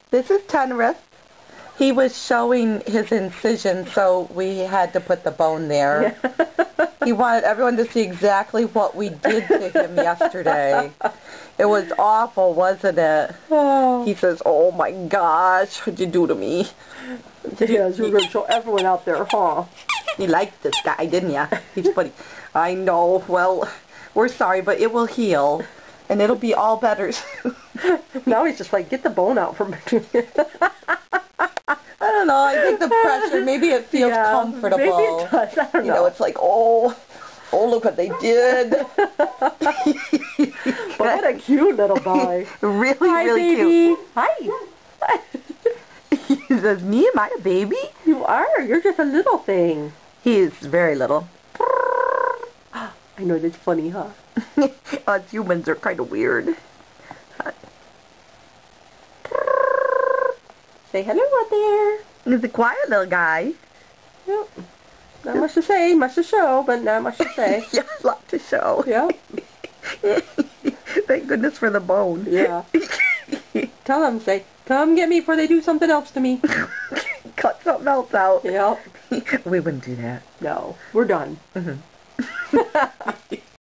This is Tenerife. He was showing his incision, so we had to put the bone there. Yeah. He wanted everyone to see exactly what we did to him yesterday. It was awful, wasn't it? Oh. He says, "Oh my gosh, what'd you do to me?" Yes, you're going to show everyone out there, huh? You liked this guy, didn't you? He's funny. I know. Well, we're sorry, but it will heal, and it'll be all better soon. Now he's just like, get the bone out from me. I don't know. I think the pressure, maybe it feels comfortable. Maybe it does. I don't know. You know, it's like, oh, look what they did. But what a cute little boy. Really, Hi, really baby. cute. Hi. He says, "Me, am I a baby?" You are. You're just a little thing. He is very little. I know, that's funny, huh? Us humans are kind of weird. Say hello out there. He's a quiet little guy. Yep. Not much to say, much to show, but not much to say. Yeah, a lot to show. Yeah. Thank goodness for the bone. Yeah. Tell them, say, come get me before they do something else to me. Cut something else out. Yep. We wouldn't do that. No, we're done. Mm-hmm.